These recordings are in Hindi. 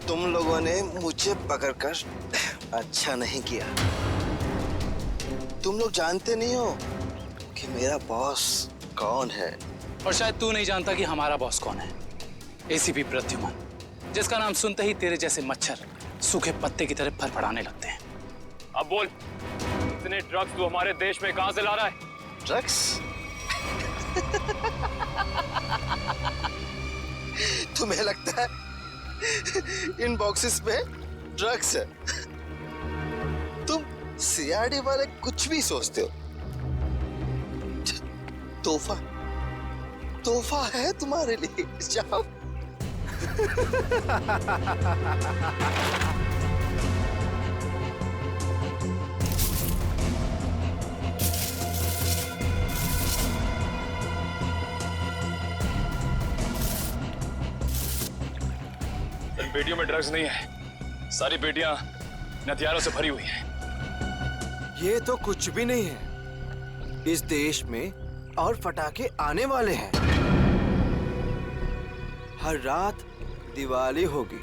तुम लोगों ने मुझे पकड़कर अच्छा नहीं किया। तुम लोग जानते नहीं हो कि मेरा बॉस कौन है। और शायद तू नहीं जानता कि हमारा बॉस कौन है। एसीपी प्रद्युमन, जिसका नाम सुनते ही तेरे जैसे मच्छर सूखे पत्ते की तरह फड़फड़ाने लगते हैं। अब बोल, इतने ड्रग्स तू हमारे देश में कहां से ला रहा है? ड्रग्स? तुम्हें लगता है इन बॉक्सेस में ड्रग्स है? तुम सीआईडी वाले कुछ भी सोचते हो। तोहफा तोहफा है तुम्हारे लिए। जाओ। इन पेटियों में ड्रग्स नहीं है, सारी पेटियां हथियारों से भरी हुई हैं। ये तो कुछ भी नहीं है। इस देश में और फटाके आने वाले हैं। हर रात दिवाली होगी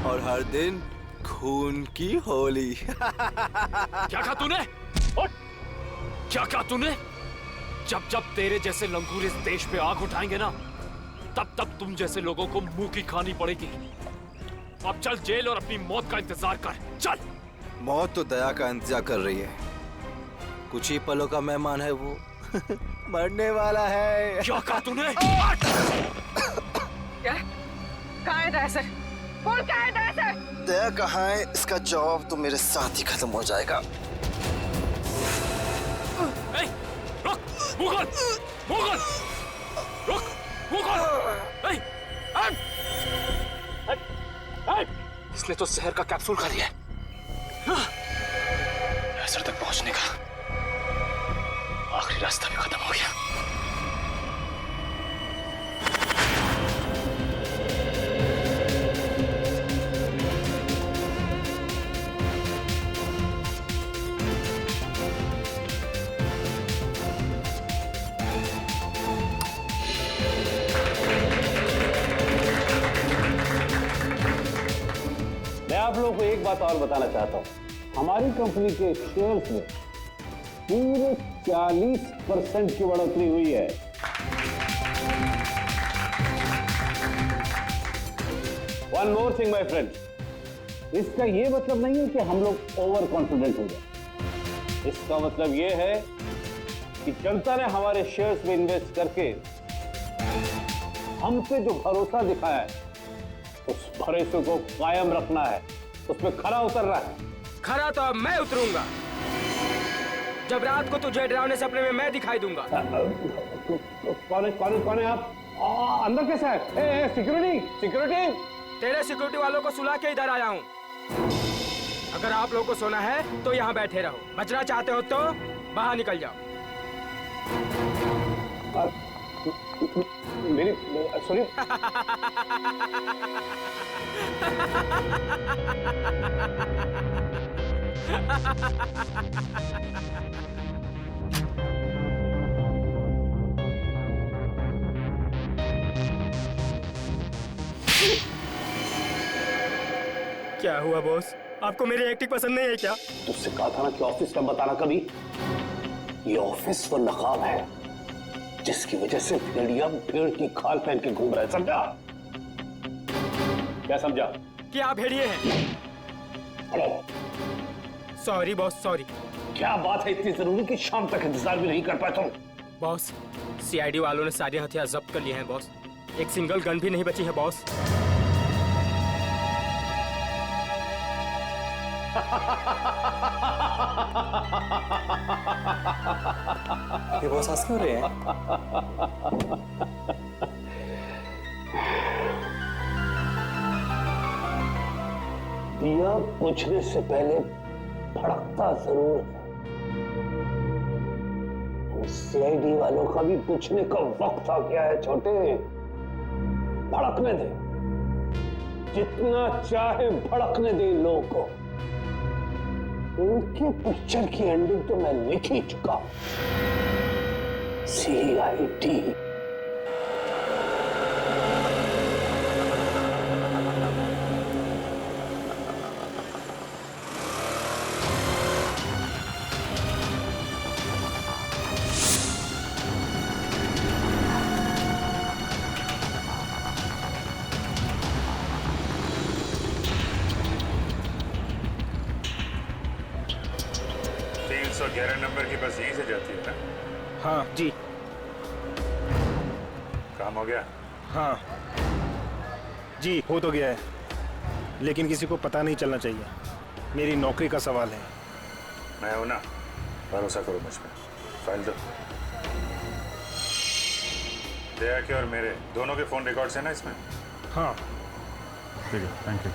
और हर दिन खून की होली। क्या कहा तूने? क्या कहा तूने? जब जब तेरे जैसे लंगूर इस देश पे आग उठाएंगे ना, तब तब तुम जैसे लोगों को मुंह की खानी पड़ेगी। अब चल जेल और अपनी मौत का इंतजार कर। चल। मौत तो दया का इंतजार कर रही है। कुछ ही पलों का मेहमान है वो। मरने वाला है। क्या कहा तूने? क्या? कहाँ है दया सर? बोल, क्या है दया सर? दया कहाँ है, इसका जवाब तो मेरे साथ ही खत्म हो जाएगा। रुक, मुगल, मुगल, रुक, मुगल। इसने तो शहर का कैप्सूल खा लिया है। असर तक पहुंचने का आखिरी रास्ता भी खत्म हो गया। मैं आप लोगों को एक बात और बताना चाहता हूं। हमारी कंपनी के शेयर्स में पूरे 40% की बढ़ोतरी हुई है। One more thing my friend, इसका ये मतलब नहीं है कि हम लोग ओवर कॉन्फिडेंट हो जाए। इसका मतलब ये है कि जनता ने हमारे शेयर्स में इन्वेस्ट करके हम पे जो भरोसा दिखाया है, उस भरोसे को कायम रखना है, उस पर खरा उतरना है। खरा तो अब मैं उतरूंगा, जब रात को तुझे डरावने सपने में मैं दिखाई दूंगा। कौन है आप? अंदर कैसे है? Security, security. तेरे सिक्योरिटी वालों को सुला के इधर आया हूँ। अगर आप लोगों को सोना है तो यहाँ बैठे रहो, बचना चाहते हो तो बाहर निकल जाओ। मेरी सुनिए। क्या हुआ बॉस? आपको मेरी एक्टिंग पसंद नहीं है क्या? तुझसे कहा था ना कि ऑफिस में बताना कभी। ये ऑफिस वो नकाब है जिसकी वजह से भेड़िया भेड़ की खाल पहन के घूम रहा है, समझा? क्या समझा? कि आप भेड़िए हैं। Sorry boss, sorry. क्या बात है इतनी जरूरी कि शाम तक इंतजार भी नहीं कर पाए तुम? बॉस, सीआईडी वालों ने सारे हथियार जब्त कर लिए हैं बॉस। एक सिंगल गन भी नहीं बची है बॉस। ये बॉस हंस क्यों रहे हैं? दिया बुझने से पहले भड़कता जरूर है। सीआईडी वालों का भी पूछने का वक्त आ गया है छोटे। भड़कने दे, जितना चाहे भड़कने दे इन लोगों को। उनके पिक्चर की एंडिंग तो मैं लिख ही चुका हूं। सीआईडी। नंबर की बस यहीं से जाती है ना? हाँ जी। काम हो गया? हाँ जी, हो तो गया है, लेकिन किसी को पता नहीं चलना चाहिए। मेरी नौकरी का सवाल है। मैं हूं ना, भरोसा करो मुझ पे। फाइल दो। दया के और मेरे दोनों के फोन रिकॉर्ड्स है ना इसमें? हाँ ठीक है, थैंक यू।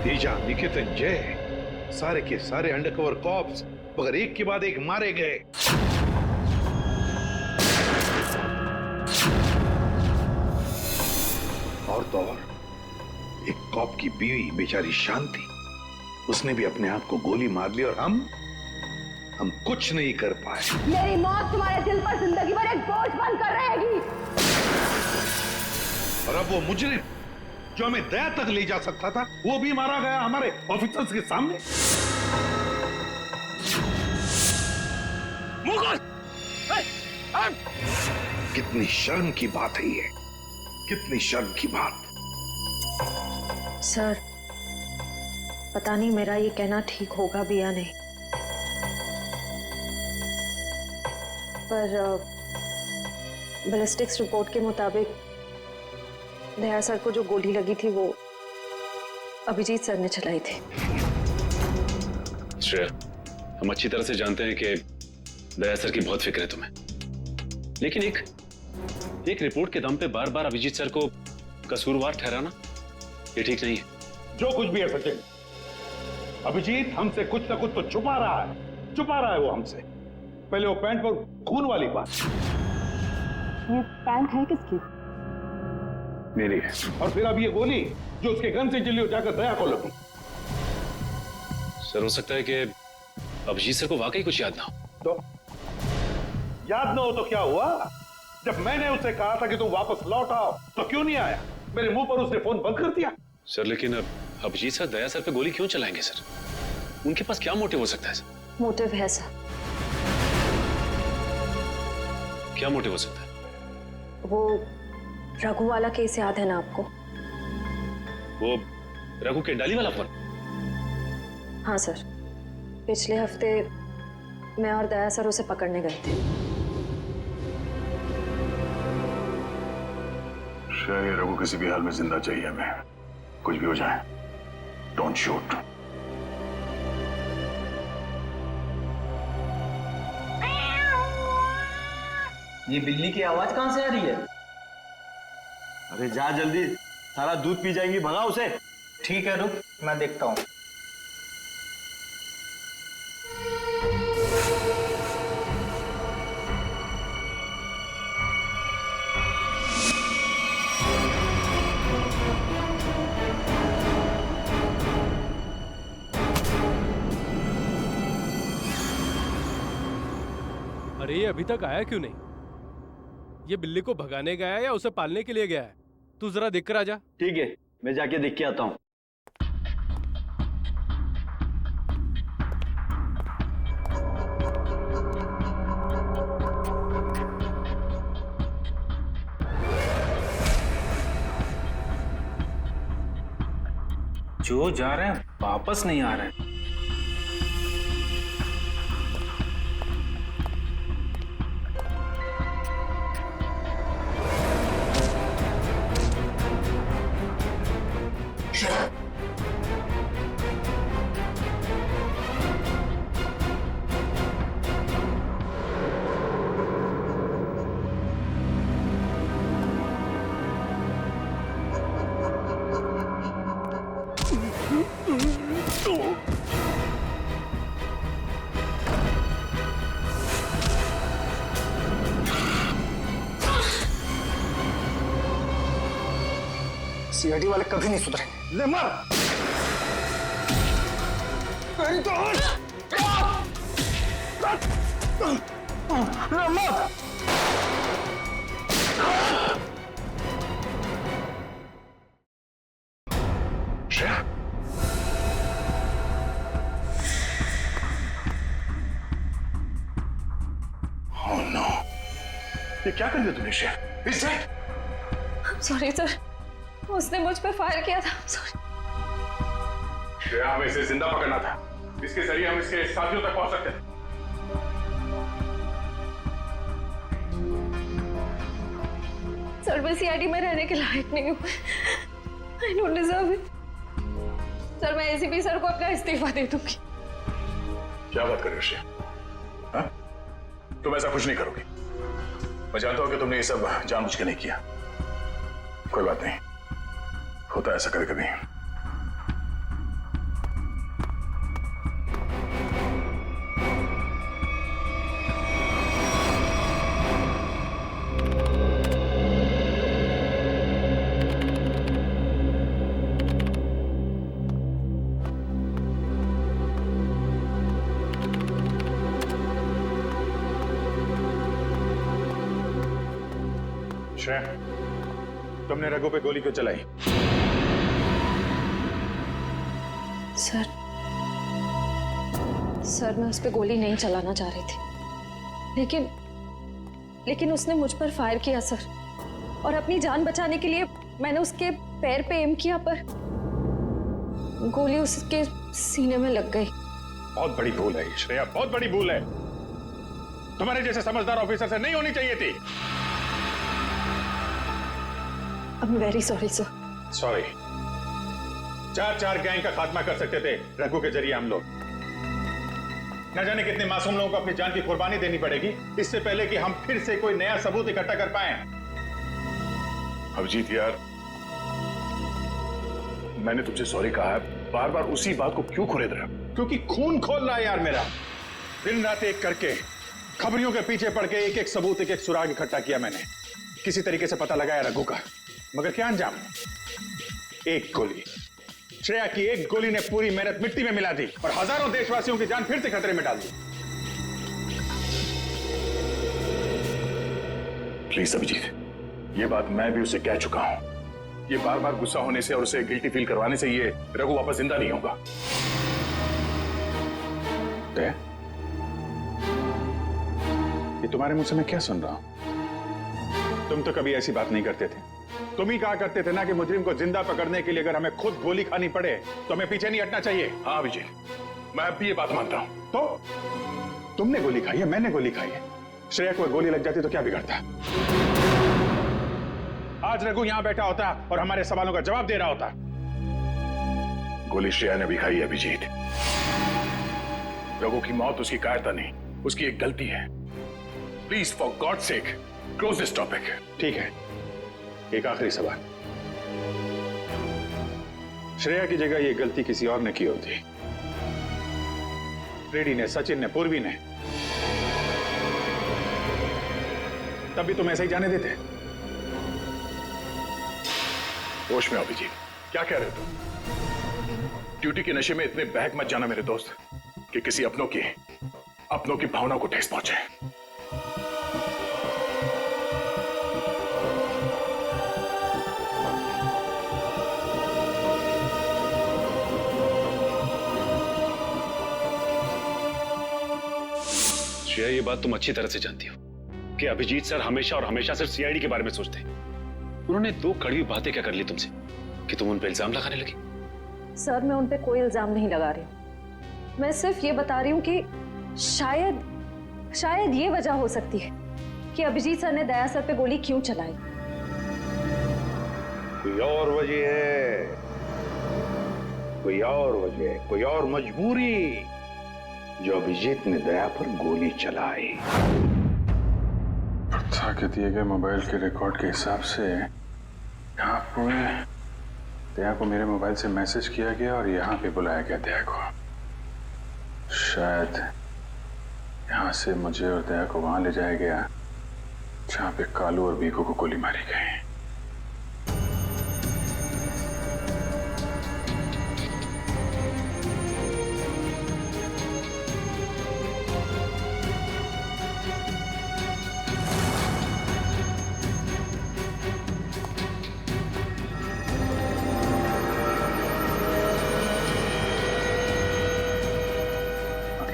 तेजा, निकेतन, जय, सारे के सारे अंडरकवर कॉप्स मगर एक के बाद एक मारे गए। और तो और एक कॉप की बीवी बेचारी शांति, उसने भी अपने आप को गोली मार ली और हम कुछ नहीं कर पाए। मेरी मौत तुम्हारे दिल पर जिंदगी भर एक बोझ बनकर रहेगी। और अब वो मुजरिम जो हमें दया तक ले जा सकता था, वो भी मारा गया हमारे ऑफिसर्स के सामने। मुगल! कितनी शर्म की बात है ये, कितनी शर्म की बात। सर, पता नहीं मेरा ये कहना ठीक होगा भी या नहीं, पर बैलिस्टिक्स रिपोर्ट के मुताबिक दया सर को जो गोली लगी थी वो अभिजीत सर ने चलाई थी। श्रेया, हम अच्छी तरह से जानते हैं कि दया सर की बहुत फिक्र है तुम्हें, लेकिन एक रिपोर्ट के दम पे बार बार अभिजीत सर को कसूरवार ठहराना ये ठीक नहीं है। जो कुछ भी है सचिन, अभिजीत हमसे कुछ ना कुछ तो छुपा रहा है वो हमसे। पहले वो पैंट पर खून वाली बात। ये पैंट है किसकी? मेरी है। और फिर अब ये गोली जो उसके गन से चली, जाकर दया को लगी। सर, हो सकता है कि अभिजीत सर को वाकई कुछ याद ना हो। तो याद ना हो तो क्या हुआ? जब मैंने उसे कहा था कि तुम वापस लौट आओ तो क्यों नहीं आया? मेरे मुंह पर उसने फोन बंद कर दिया। सर, लेकिन अब अभिजीत सर दया सर पे गोली क्यों चलाएंगे सर? उनके पास क्या मोटिव हो सकता है सर? मोटिव है सर। क्या मोटिव हो सकता है? वो रघु वाला केस याद है ना आपको? वो रघु के डाली वाला फोन? हाँ सर, पिछले हफ्ते मैं और दया सर उसे पकड़ने गए थे। शायद रघु किसी भी हाल में जिंदा चाहिए हमें, कुछ भी हो जाए। Don't shoot. ये बिल्ली की आवाज कहां से आ रही है? अरे जा जल्दी, सारा दूध पी जाएंगी, भगा उसे। ठीक है, रुक, मैं देखता हूं। अरे ये अभी तक आया क्यों नहीं? ये बिल्ली को भगाने गया है या उसे पालने के लिए गया है? तू जरा देख कर आ जा। ठीक है, मैं जाके देख के आता हूँ। जो जा रहे हैं वापस नहीं आ रहे हैं। सीआईडी वाले कभी नहीं सुधरेंगे। ले मार। श्रेया, ओह नो, ये क्या कर दिया तुमने श्रेया? इस सॉरी सर, उसने मुझ पे फायर किया था। सॉरी। श्रेया, हमें इसे जिंदा पकड़ना था। इसके जरिए हम इसके साथियों तक पहुंच सकते थे। सर, मैं सीआईडी में रहने के लायक नहीं हूँ। I don't deserve it. Sir, मैं एसीपी सर को अपना इस्तीफा दे दूंगी। क्या बात कर रहे हो श्रेया? हाँ? तुम ऐसा कुछ नहीं करोगी। मैं जानता हूं कि तुमने ये सब जानबूझ के नहीं किया। कोई बात नहीं, होता है ऐसा कभी कभी। श्रेया, तुमने रघु पे गोली क्यों चलाई? सर, मैं उस पे गोली नहीं चलाना चाह रही थी, लेकिन उसने मुझ पर फायर किया सर, और अपनी जान बचाने के लिए मैंने उसके पैर पे एम किया, पर गोली उसके सीने में लग गई। बहुत बड़ी भूल है श्रेया, बहुत बड़ी भूल है। तुम्हारे जैसे समझदार ऑफिसर से नहीं होनी चाहिए थी। I'm very sorry, sir. Sorry. 4 gang का खात्मा कर सकते थे रघु के जरिए हम लोग। न जाने कितने मासूम लोगों को अपनी जान की कुर्बानी देनी पड़ेगी इससे पहले कि हम फिर से कोई नया सबूत इकट्ठा कर पाए। अभिजीत यार, मैंने तुमसे सॉरी कहा है, बार बार उसी बात को क्यों खुरेद रहे हो? क्योंकि खून खोल रहा है यार मेरा। दिन रात एक करके खबरियों के पीछे पड़ के एक सबूत, एक सुराग इकट्ठा किया मैंने। किसी तरीके से पता लगाया रघु का, मगर क्या अंजाम? एक गोली, श्रेया की एक गोली ने पूरी मेहनत मिट्टी में मिला दी और हजारों देशवासियों की जान फिर से खतरे में डाल दी। प्लीज अभिजीत, ये बात मैं भी उसे कह चुका हूं। ये बार बार गुस्सा होने से और उसे गिल्टी फील करवाने से ये रघु वापस जिंदा नहीं होगा। ये तुम्हारे मुंह से मैं क्या सुन रहा हूं? तुम तो कभी ऐसी बात नहीं करते थे। तुम ही कहा करते थे ना कि मुजरिम को जिंदा पकड़ने के लिए अगर हमें खुद गोली खानी पड़े तो हमें पीछे नहीं हटना चाहिए। हाँ अभिजीत, मैं अब भी ये बात मानता हूं। तो तुमने गोली खाई है, मैंने गोली खाई है। श्रेया को गोली लग जाती तो क्या बिगड़ता? आज रघु यहां बैठा होता और हमारे सवालों का जवाब दे रहा होता। गोली श्रेया ने भी खाई है अभिजीत। रघु की मौत उसकी कायरता नहीं, उसकी एक गलती है। Please for God sake close this topic. ठीक है, एक आखिरी सवाल। श्रेया की जगह ये गलती किसी और ने की होती, रेड्डी ने, सचिन ने, पूर्वी ने, तब भी तुम ऐसे ही जाने देते? होश में अभिजीत, क्या कह रहे हो तुम? ड्यूटी के नशे में इतने बहक मत जाना मेरे दोस्त कि किसी अपनों की भावना को ठेस पहुंचे। श्रेया, ये बात तुम अच्छी तरह से जानती हो कि अभिजीत सर हमेशा और हमेशा सिर्फ सीआईडी के बारे में सोचते हैं। उन्होंने 2 कड़वी बातें क्या कर ली तुमसे कि तुम उन पे इल्जाम लगाने लगी? सर, मैं उन पे कोई इल्जाम नहीं लगा रही हूँ। मैं सिर्फ ये बता रही हूँ कि शायद ये वजह हो सकती है कि अभिजीत सर ने दया सर पे गोली क्यों चलाई। कोई और वजह है, कोई और वजह, कोई और मजबूरी जो अभिजीत ने दया पर गोली चलाई। प्रथा के दिए गए मोबाइल के रिकॉर्ड के हिसाब से यहाँ पूरे दया को मेरे मोबाइल से मैसेज किया गया और यहाँ पे बुलाया गया दया को। शायद यहाँ से मुझे और दया को वहां ले जाया गया जहाँ पे कालू और बीकू को गोली मारी गई।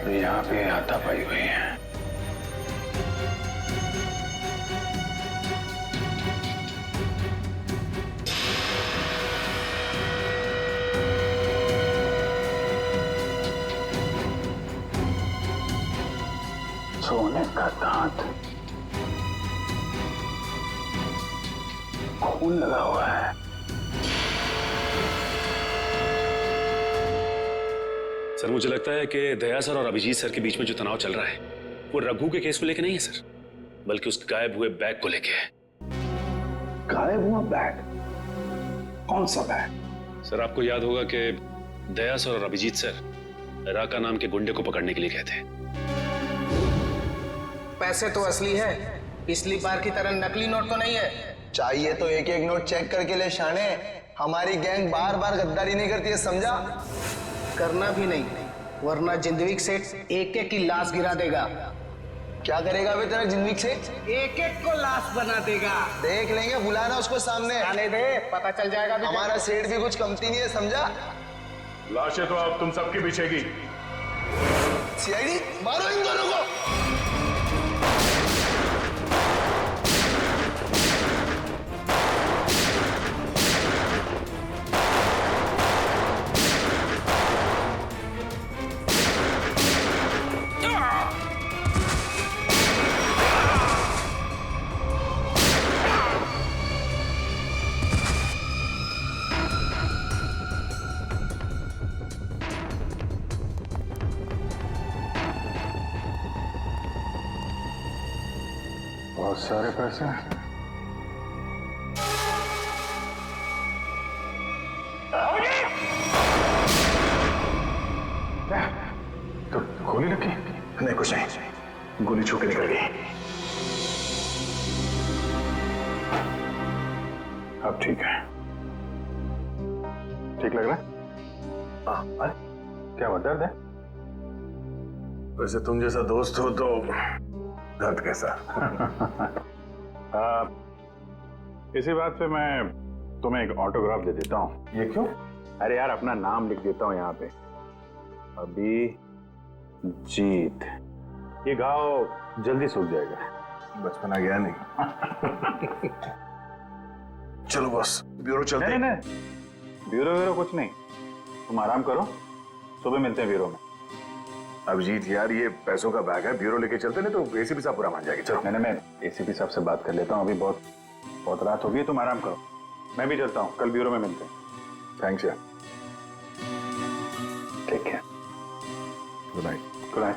तो यहाँ पे हाथापाई हुई है। सोने का दांत, खून लगा हुआ है। सर मुझे लगता है कि दया सर और अभिजीत सर के बीच में जो तनाव चल रहा है वो रघु के केस को लेके नहीं है सर, बल्कि उस गायब हुए बैग को लेके है। गायब हुआ बैग? कौन सा बैग? सर आपको याद होगा कि दया सर और अभिजीत सर राका नाम के गुंडे को पकड़ने के लिए गए थे। पैसे तो असली है, पिछली बार की तरह नकली नोट तो नहीं है। चाहिए तो एक एक नोट चेक करके ले शाने। हमारी गैंग बार बार गद्दारी नहीं करती है, समझा? करना भी नहीं, वरना जिंदगी सेठ एक एक की लाश गिरा देगा। क्या करेगा बे तेरा जिंदगी सेठ? एक एक को लाश बना देगा। देख लेंगे, बुलाना उसको सामने। आने दे, पता चल जाएगा। हमारा सेठ भी कुछ कमती नहीं है, समझा? लाशें तो अब तुम सबकी बिछेगी। सीआईडी मारो इन दोनों को। बहुत सारे पैसे। तो गोली लगी? नहीं कुछ नहीं, गोली छू के निकल गई। अब ठीक है। ठीक लग रहा है? हाँ। क्या हुआ, दर्द है? वैसे तुम जैसा दोस्त हो तो दर्द कैसा? इसी बात पे मैं तुम्हें एक ऑटोग्राफ दे देता हूँ। ये क्यों? अरे यार, अपना नाम लिख देता हूँ यहाँ पे, अभी जीत। ये घाव जल्दी सूख जाएगा। बचपना गया नहीं। चलो बॉस, ब्यूरो चलते हैं। नहीं, ब्यूरो कुछ नहीं, तुम आराम करो, सुबह मिलते हैं ब्यूरो में। अभिजीत यार, ये पैसों का बैग है, ब्यूरो लेके चलते नहीं तो एसीपी साहब पूरा मान जाएगी। चलो। नहीं, मैं एसीपी साहब से बात कर लेता हूँ, अभी बहुत रात हो गई, तुम आराम करो, मैं भी चलता हूँ, कल ब्यूरो में मिलते हैं। थैंक्स यार। ठीक है, गुड नाइट। Good night.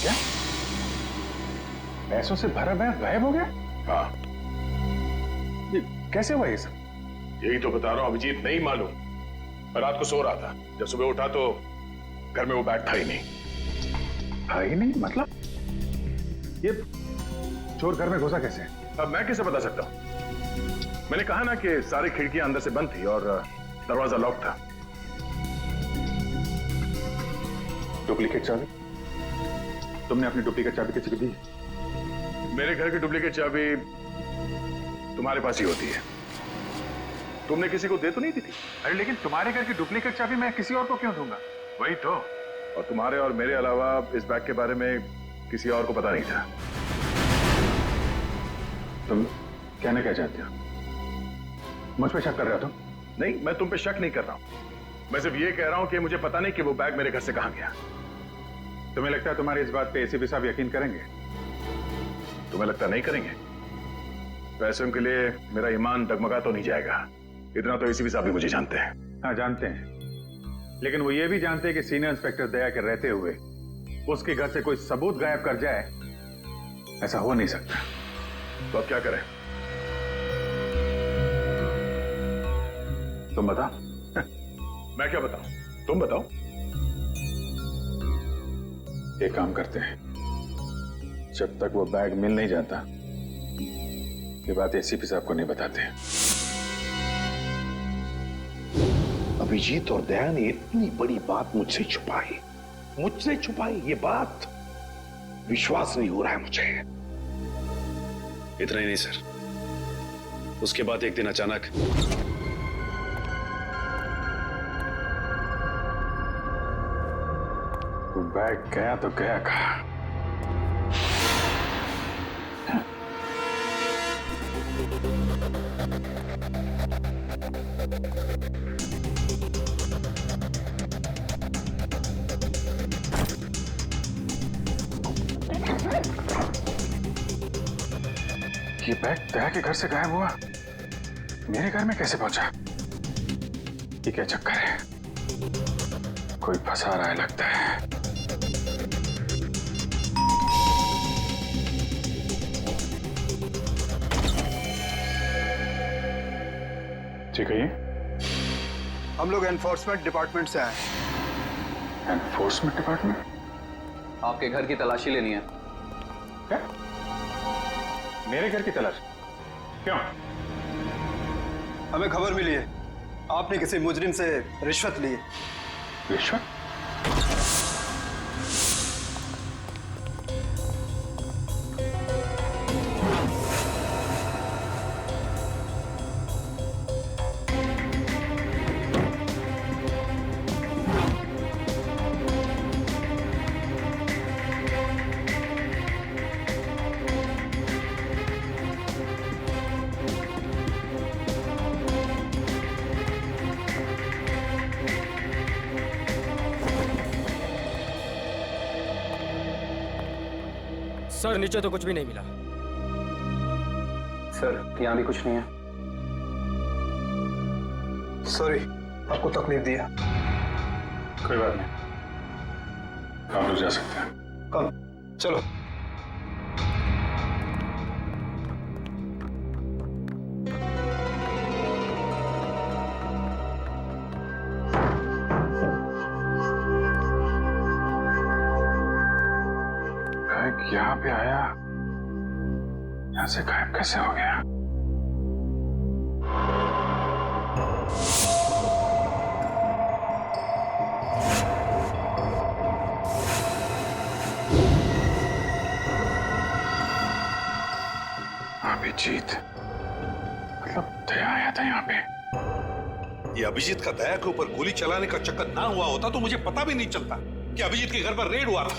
क्या पैसों से भरा बैग गायब हो गया? हाँ। ये कैसे हुआ ये सब? यही तो बता रहा हूँ अभिजीत, नहीं मालूम। रात को सो रहा था, जब सुबह उठा तो घर में वो बैग था ही नहीं। था ही नहीं मतलब? ये चोर घर में घुसा कैसे? अब मैं कैसे बता सकता हूँ? मैंने कहा ना कि सारी खिड़कियां अंदर से बंद थी और दरवाजा लॉक था। डुप्लीकेट चाबी? तुमने अपनी डुप्लीकेट चाबी किसी को दी? मेरे घर की डुप्लीकेट चाबी तुम्हारे पास ही होती है, तुमने किसी को दे तो नहीं दी थी? अरे लेकिन तुम्हारे घर की डुप्लीकेट चाबी मैं किसी और को क्यों दूंगा? वही तो, और तुम्हारे और मेरे अलावा इस बैग के बारे में किसी और को पता नहीं था। तुम कहना क्या चाहते हो? मुझ पे शक कर रहे हो तुम? नहीं, मैं तुम पे शक नहीं कर रहा हूं, मैं सिर्फ ये कह रहा हूं कि मुझे पता नहीं कि वो बैग मेरे घर से कहां गया। तुम्हें लगता है तुम्हारी इस बात पे एसीपी साहब यकीन करेंगे? तुम्हें लगता नहीं करेंगे? पैसों के लिए मेरा ईमान डगमगा तो नहीं जाएगा, इतना तो एसीपी साहब भी मुझे जानते हैं। हाँ जानते हैं, लेकिन वो ये भी जानते हैं कि सीनियर इंस्पेक्टर दया के रहते हुए उसके घर से कोई सबूत गायब कर जाए, ऐसा हो नहीं सकता। तो अब क्या करें? तुम बताओ। मैं क्या बताऊं, तुम बताओ। एक काम करते हैं, जब तक वो बैग मिल नहीं जाता ये बात एसीपी साहब को नहीं बताते। अभिजीत और दया ने इतनी बड़ी बात मुझसे छुपाई, ये बात विश्वास नहीं हो रहा है मुझे। इतना ही नहीं सर, उसके बाद एक दिन अचानक तो बैग गया तो गया कहाँ? ये बैग दया के घर से गायब हुआ, मेरे घर में कैसे पहुंचा? ये क्या चक्कर है? कोई फंसा रहा है लगता है। ठीक है, ये हम लोग एनफोर्समेंट डिपार्टमेंट से आए हैं। Enforcement department? आपके घर की तलाशी लेनी है। क्या? मेरे घर की तलाश? क्यों? हमें खबर मिली है आपने किसी मुजरिम से रिश्वत ली है। रिश्वत? सर नीचे तो कुछ भी नहीं मिला। सर यहाँ भी कुछ नहीं है। सॉरी आपको तकलीफ दिया। कोई बात नहीं, आप लोग जा सकते हैं। कम चलो। यहाँ पे आया, यहाँ से गायब कैसे हो गया? अभिजीत, मतलब दया आया था यहाँ पे। ये अभिजीत का दया के ऊपर गोली चलाने का चक्कर ना हुआ होता तो मुझे पता भी नहीं चलता कि अभिजीत के घर पर रेड हुआ था।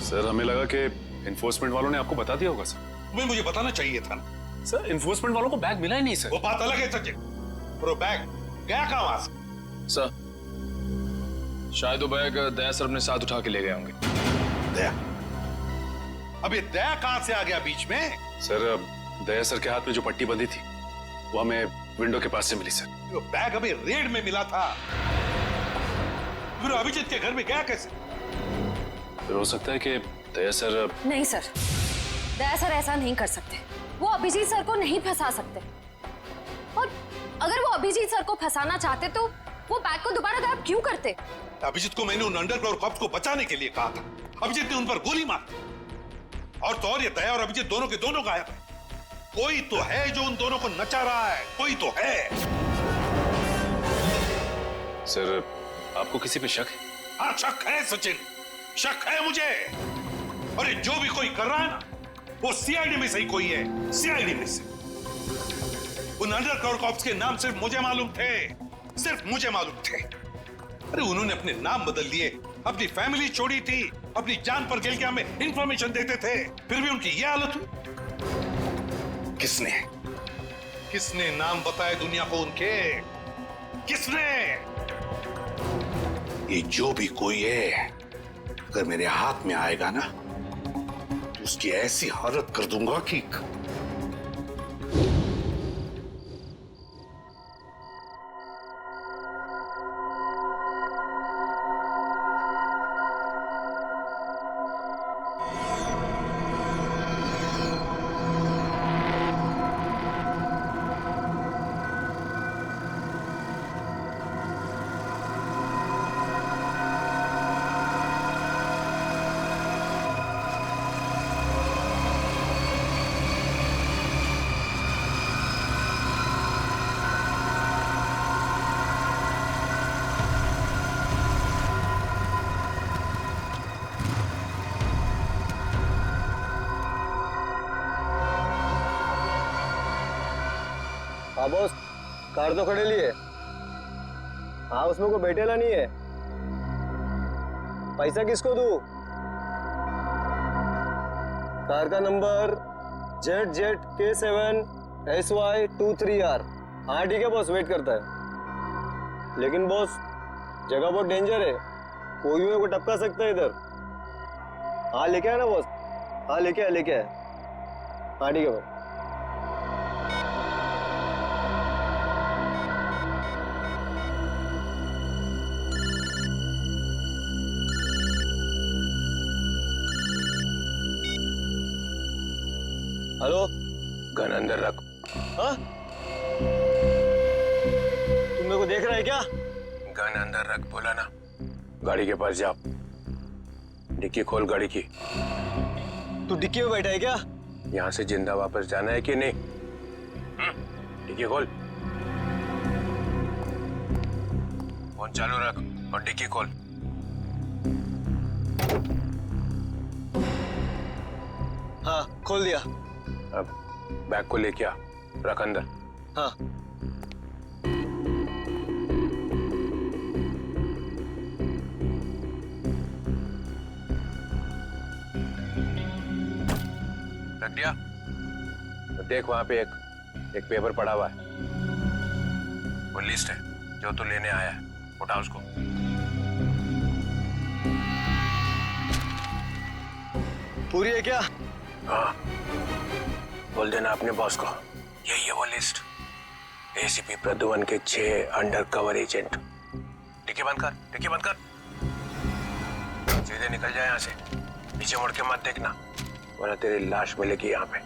सर हमें लगा कि एनफोर्समेंट वालों ने आपको बता दिया होगा। सर तुम्हें मुझे बताना चाहिए था ना। सर एनफोर्समेंट वालों को बैग मिला ही नहीं सर। वो बात अलग है सचिन, पर वो बैग गया कहाँ वहां से? सर शायद वो बैग दया सर अपने साथ उठा के ले गए होंगे। दया? अब ये दया कहाँ से आ गया बीच में? सर दया सर के हाथ में जो पट्टी बंधी थी वो हमें विंडो के पास से मिली सर। वो बैग हमें रेड में मिला था, फिर अभिजीत के घर में गया कैसे? फिर हो सकता है कि दया सर। नहीं सर, दया सर ऐसा नहीं कर सकते। वो अभिजीत सर को नहीं फंसा सकते, और अगर वो अभिजीत सर को फंसाना चाहते तो वो बैग को दोबारा गायब क्यों करते? अभिजीत को मैंने उन अंडरग्राउंड कॉप्स को बचाने के लिए कहा था, अभिजीत ने उन पर गोली मार दी। और तो और ये दया और अभिजीत दोनों के दोनों गायब है। कोई तो है जो उन दोनों को नचा रहा है, कोई तो है। सर आपको किसी पे शक है? हाँ शक है सचिन, शक है मुझे। और ये जो भी कोई कर रहा है ना, वो सीआईडी में से ही कोई है, सीआईडी में से। उन अंडरग्राउंड कॉप्स के नाम सिर्फ मुझे मालूम थे, सिर्फ मुझे मालूम थे। अरे उन्होंने अपने नाम बदल लिए, अपनी फैमिली छोड़ी थी, अपनी जान पर खेल के हमें इंफॉर्मेशन देते थे, फिर भी उनकी ये हालत हुई। किसने नाम बताए दुनिया को उनके? किसने? ये जो भी कोई है, अगर मेरे हाथ में आएगा ना तो उसकी ऐसी हालत कर दूंगा कि हाँ बॉस, कार तो खड़े लिए। हाँ उसमें कोई बैठेला नहीं है। पैसा किसको दूं? कार का नंबर ZZK7SY23R। हाँ ठीक है बॉस, वेट करता है। लेकिन बॉस जगह बहुत डेंजर है, कोई भी मेरे को टपका सकता है इधर। हाँ लेके आया ना बॉस? हाँ लेके आया। हाँ ठीक है बॉस। हेलो, गन अंदर रख। हाँ? तुम मेरे को देख रहा है क्या? गन अंदर रख, बोला ना। गाड़ी के पास जा, डिक्की खोल गाड़ी की। तू डिक्की में बैठा है क्या? यहाँ से जिंदा वापस जाना है कि नहीं? डिक्की खोल, फोन चालू रख और डिक्की खोल। हाँ खोल दिया। अब बैग को लेके आ, रख अंदर। हाँ। रख दिया? तो देख वहां पे एक पेपर पड़ा हुआ है, वो लिस्ट है जो तू लेने आया है, उठा उसको। पूरी है क्या? हाँ, बोल देना अपने बॉस को, यही है वो लिस्ट। एसीपी प्रद्युमन के 6 अंडर कवर एजेंट। डिक्की बंद कर, डिक्की बंद कर। सीधे निकल जाए यहाँ से, पीछे मुड़ के मत देखना, वरना तेरी लाश मिलेगी यहाँ पे।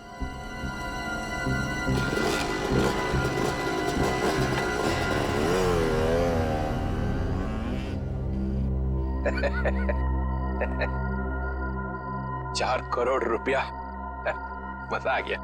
₹4 करोड़, मजा आ गया।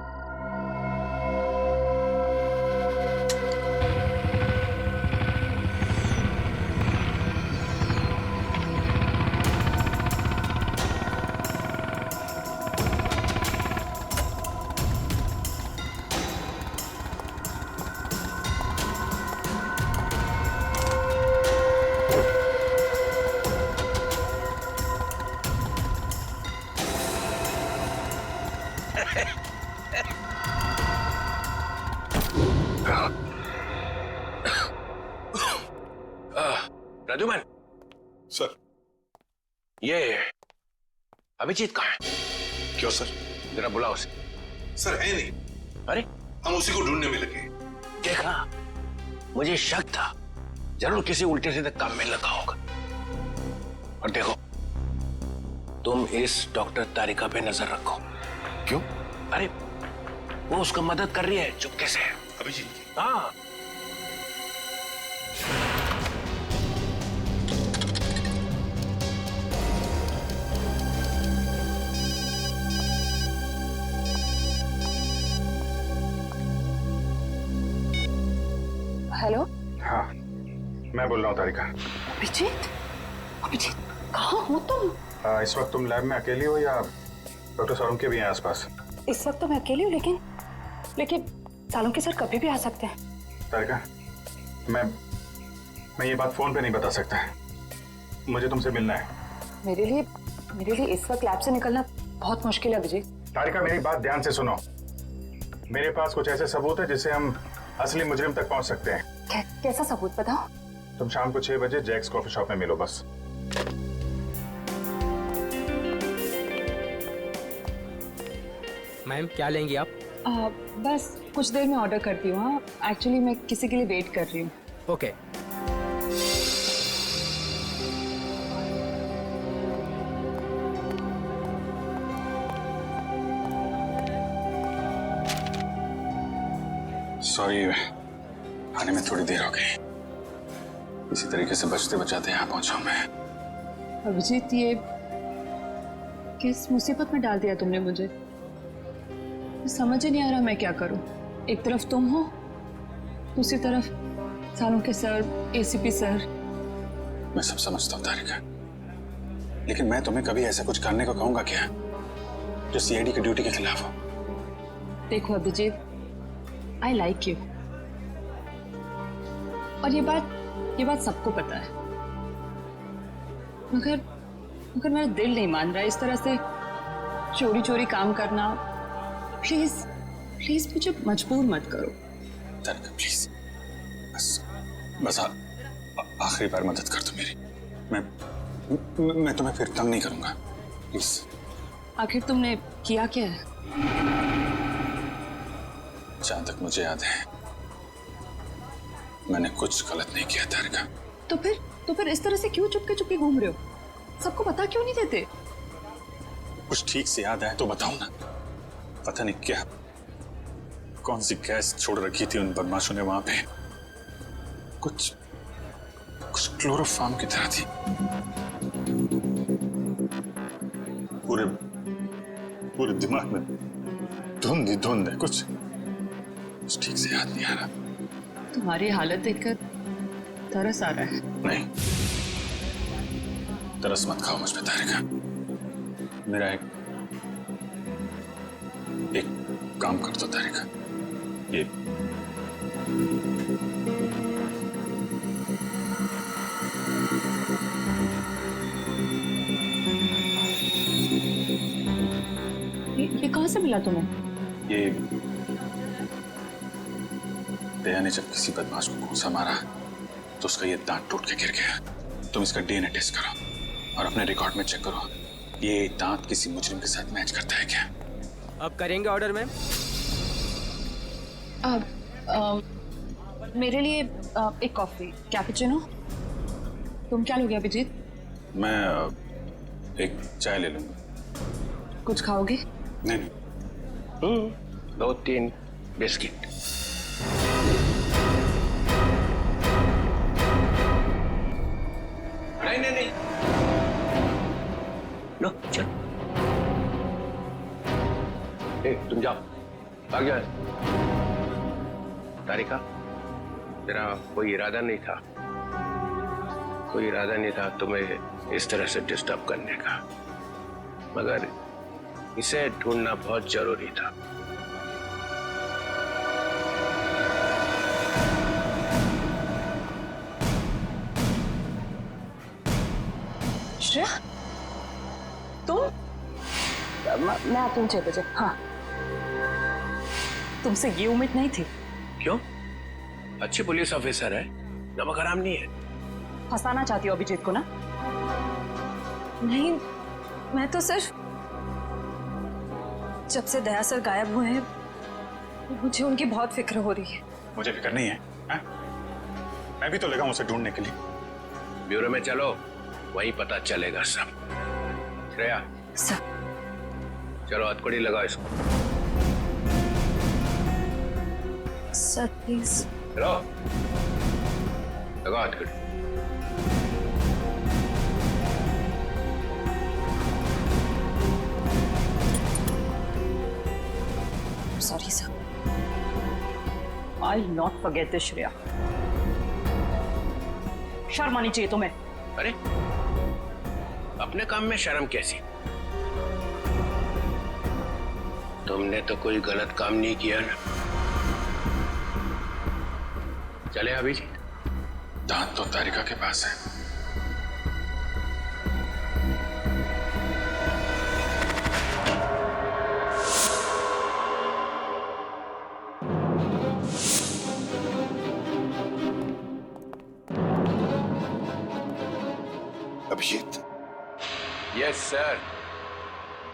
प्रद्युमन सर, ये अभिजीत कहाँ है? क्यों सर? जरा बुलाओ उसे। सर है नहीं। अरे हम उसी को ढूंढने में लगे। देखा, मुझे शक था, जरूर किसी उल्टे सीधे काम में लगा होगा। और देखो, तुम इस डॉक्टर तारिका पे नजर रखो। क्यों? अरे वो उसको मदद कर रही है चुपके से। अभिजीत की? हाँ। हेलो। हाँ, मैं बोल रहा हूँ तारिका। अभिजीत, अभिजीत कहाँ हो तुम? इस वक्त तुम लैब में अकेली हो या डॉक्टर सालुंके भी हैं आसपास? इस वक्त तो मैं अकेली हूँ, लेकिन सालुंके सर कभी भी आ सकते हैं। तारिका, मैं ये बात फोन पे नहीं बता सकता। मुझे तुमसे मिलना है। मेरे लिए इस वक्त लैब से निकलना बहुत मुश्किल है अभिजीत। तारिका, मेरी बात ध्यान से सुनो। मेरे पास कुछ ऐसे सबूत है जिससे हम असली मुजरिम तक पहुंच सकते हैं। कैसा सबूत बताओ? तुम शाम को 6 बजे जैक्स कॉफी शॉप में मिलो बस। मैम क्या लेंगी आप? बस कुछ देर में ऑर्डर करती हूँ। हाँ, एक्चुअली मैं किसी के लिए वेट कर रही हूँ। ओके। सॉरी, आने में थोड़ी देर हो गई। इसी तरीके से बचते बचाते यहाँ पहुंचा मैं। अभिजीत, ये किस मुसीबत में डाल दिया तुमने मुझे? समझ ही नहीं आ रहा मैं क्या करूं। एक तरफ तुम हो, दूसरी तरफ सालुंके सर, एसीपी सर। मैं सब समझता हूँ तारिका, लेकिन मैं तुम्हें कभी ऐसा कुछ करने को कहूंगा क्या जो सीआईडी की ड्यूटी के खिलाफ हो? देखो अभिजीत, आई लाइक यू, और ये बात सबको पता है, मगर मेरा दिल नहीं मान रहा है इस तरह से चोरी चोरी काम करना। प्लीज प्लीज मुझे मजबूर मत करो। तारिका प्लीज, बस आखिरी बार मदद कर दो मेरी। मैं तुम्हें फिर तंग नहीं करूंगा, प्लीज। आखिर तुमने किया क्या है? जहां तक मुझे याद है मैंने कुछ गलत नहीं किया तारिका। तो फिर इस तरह से क्यों चुपके चुपके घूम रहे हो? सबको पता क्यों नहीं देते? कुछ ठीक से याद आए तो बताओ ना। पता नहीं क्या कौन सी गैस छोड़ रखी थी उन बदमाशों ने वहां पे। कुछ क्लोरोफॉर्म की तरह थी। पूरे दिमाग में धुंध है। कुछ ठीक से याद नहीं आ रहा। तुम्हारी हालत देखकर तरस आ रहा है। नहीं, तरस मत खाओ मुझ पे तारिका। मेरा एक काम कर दो तारिका। ये कहां से मिला तुम्हें? ये दया ने जब किसी बदमाश को घूंसा मारा तो उसका ये दांत टूट के गिर गया। तुम इसका डीएनए टेस्ट करो और अपने रिकॉर्ड में चेक करो ये दांत किसी मुजरिम के साथ मैच करता है क्या। अब करेंगे ऑर्डर में? मेरे लिए एक कॉफी कैपुचिनो। तुम क्या लोगे अभिजीत? मैं एक चाय ले लूंगा। कुछ खाओगे? नहीं। 2-3 बिस्किट। नहीं। लो चल। तुम जाओ, भाग जाओ। तारिका, तेरा कोई इरादा नहीं था तुम्हें इस तरह से डिस्टर्ब करने का, मगर इसे ढूंढना बहुत जरूरी था। श्रेया, तुम? मैं आती हूँ 6 बजे। हाँ, तुमसे ये उम्मीद नहीं थी। क्यों? अच्छी पुलिस ऑफिसर है, नमक हराम नहीं है। फंसाना चाहती हो अभिजीत को ना? नहीं, मैं तो सिर्फ जब से दया सर गायब हुए हैं मुझे उनकी बहुत फिक्र हो रही है। मुझे फिक्र नहीं है, है? मैं भी तो लगा हूं उसे ढूंढने के लिए। ब्यूरो में चलो, वही पता चलेगा सब। श्रेया, सर चलो हथकड़ी लगाओ इसको। Sir please. चलो लगाओ हथकड़ी। Sorry sir. I'll not forget this, Shreya. शर्म आनी चाहिए तुम्हें। अरे अपने काम में शर्म कैसी? तुमने तो कोई गलत काम नहीं किया ना। चले अभिजीत। दांत तो तारिका के पास है। अभिजीत। Yes sir,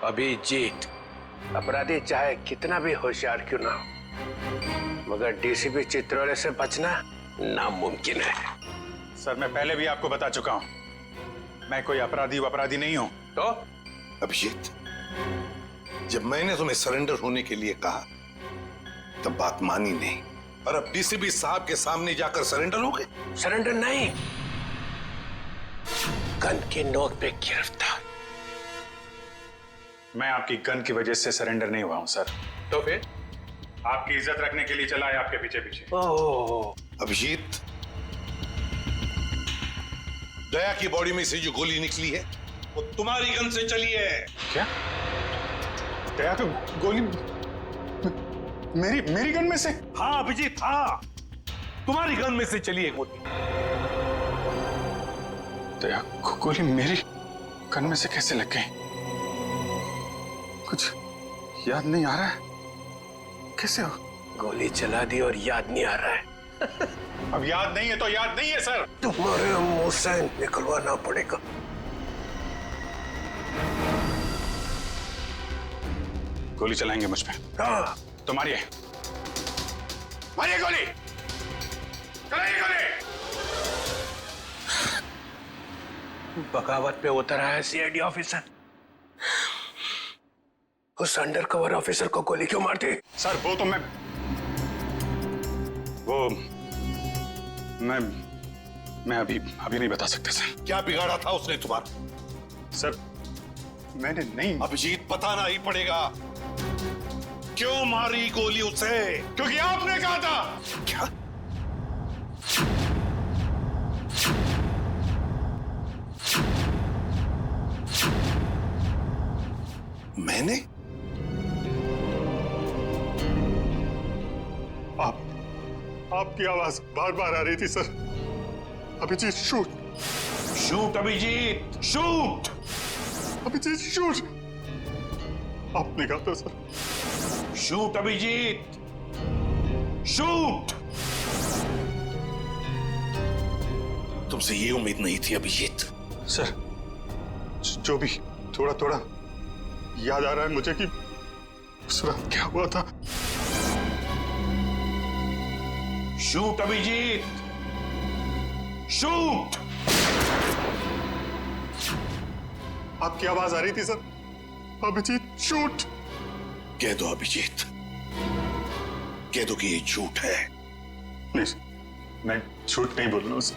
Abhijit. अपराधी चाहे कितना भी होशियार क्यों ना हो, मगर डीसीपी चित्रोले से बचना नामुमकिन है। सर मैं पहले भी आपको बता चुका हूं, मैं कोई अपराधी नहीं हूं। तो अभिजीत, जब मैंने तुम्हें सरेंडर होने के लिए कहा तब बात मानी नहीं, और अब डीसीपी साहब के सामने जाकर सरेंडर हो गए। सरेंडर नहीं, गन के नोक पे गिरफ्तार। मैं आपकी गन की वजह से सरेंडर नहीं हुआ हूं सर। तो फिर? आपकी इज्जत रखने के लिए चला है आपके पीछे। अभिजीत, दया की बॉडी में से जो गोली निकली है वो तुम्हारी गन से चली है। क्या? दया तो गोली मेरी गन में से? हाँ अभिजीत, हाँ, तुम्हारी गन में से चली है गोली। दया गोली मेरी कन में से कैसे लग गई? कुछ याद नहीं आ रहा है। कैसे हो? गोली चला दी और याद नहीं आ रहा है। अब याद नहीं है तो याद नहीं है सर। तुम्हारे मुंह से निकलवाना पड़ेगा। गोली चलाएंगे मुझ पे? हाँ। तो मारिए, मारिए गोली, चलाइए गोली। बगावत पे उतर आया सीआईडी ऑफिसर। उस अंडरकवर ऑफिसर को गोली क्यों मारती? सर वो तो मैं अभी नहीं बता सकता सर। क्या बिगाड़ा था उसने तुम्हारा? सर मैंने नहीं। अभिजीत बताना ही पड़ेगा। क्यों मारी गोली उसे? क्योंकि आपने कहा था। क्या? मैंने? आपकी आवाज बार बार आ रही थी sir. Abhijeet shoot, shoot Abhijeet, shoot Abhijeet shoot. आपने कहा था सर। Shoot Abhijeet, shoot. तुमसे ये उम्मीद नहीं थी अभिजीत। सर जो भी थोड़ा थोड़ा याद आ रहा है मुझे कि उस रात क्या हुआ था। Shoot Abhijeet, shoot. आपकी आवाज आ रही थी सर। अभिजीत शूट। कह दो अभिजीत, कह दो कि ये झूठ है। नहीं मैं झूठ नहीं बोल रहा हूं सर।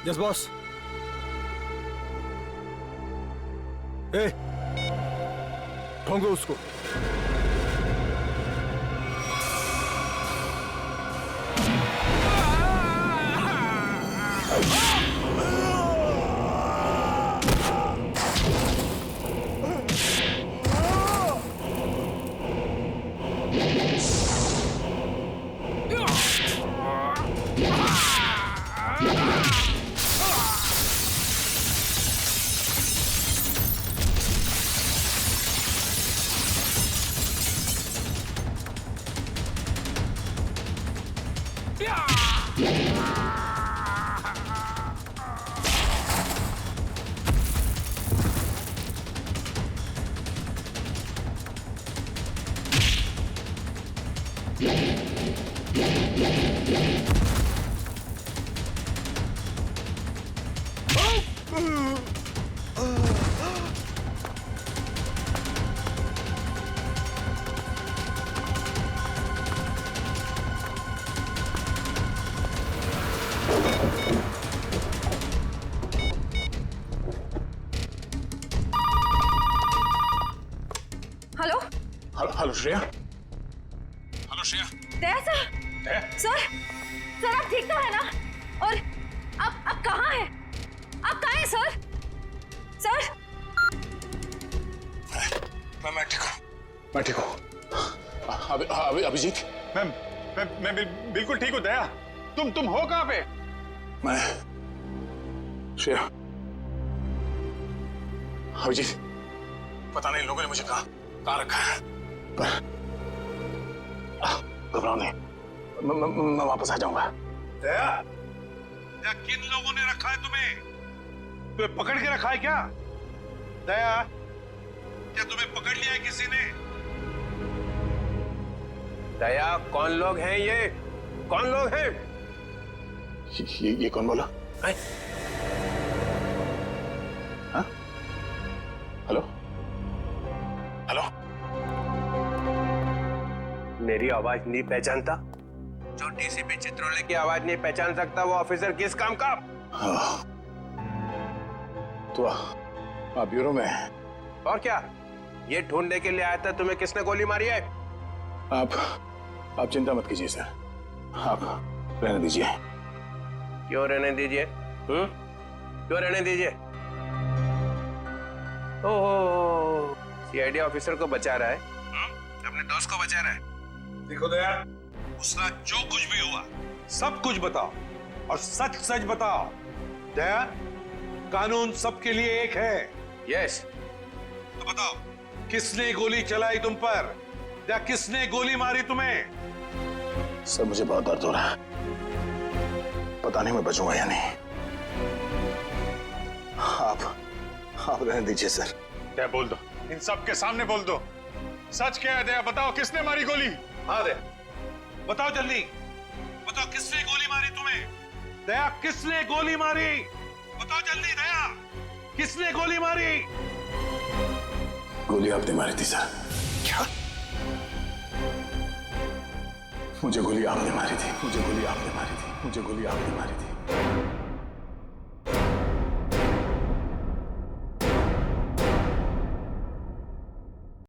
Yes boss. ढूंढो उसको। हेलो श्रेया। दया सर। सर आप ठीक तो है ना? और आप कहाँ हैं? आप कहाँ हैं सर? सर मैं ठीक हूँ। अभिजीत। मैं बिल्कुल ठीक हूँ। दया तुम हो कहाँ पे? मैं श्रेया, अभिजीत पता नहीं लोगों ने मुझे कहाँ रखा है, पर घबराओ नहीं, मैं वापस आ जाऊंगा। दया, किन लोगों ने रखा है तुम्हें? तुम्हें पकड़ के रखा है क्या? दया, क्या तुम्हें पकड़ लिया है किसी ने? दया, कौन लोग हैं ये? कौन लोग हैं? ये कौन बोला? हाँ? हेलो? मेरी आवाज नहीं पहचानता? जो डीसीपी चित्रोले की आवाज नहीं पहचान सकता वो ऑफिसर किस काम का? हाँ। तो आप ब्यूरो में हैं? और क्या? ये ढूंढने के लिए आया था तुम्हें किसने गोली मारी है? आप चिंता मत कीजिए सर, आप रहने दीजिए। क्यों रहने दीजिए? क्यों रहने दीजिए? ओह, सीआईडी ऑफिसर को बचा रहा है, अपने दोस्त को बचा रहा है। देखो दया, उसका जो कुछ भी हुआ सब कुछ बताओ और सच सच बताओ। दया, कानून सबके लिए एक है। यस। तो बताओ, किसने गोली चलाई तुम पर या किसने गोली मारी तुम्हें? सर मुझे बहुत दर्द हो रहा है, पता नहीं मैं बचूंगा या नहीं। आप रहने दीजिए सर। दया बोल दो, इन सब के सामने बोल दो, सच क्या है दया? बताओ किसने मारी गोली? हाँ दया, बताओ जल्दी, बताओ किसने गोली मारी तुम्हें? दया, किसने गोली मारी? बताओ जल्दी दया, किसने गोली मारी? गोली आपने मारी थी सर। क्या? मुझे गोली आपने मारी थी, मुझे गोली आपने मारी थी, मुझे गोली आपने मारी थी।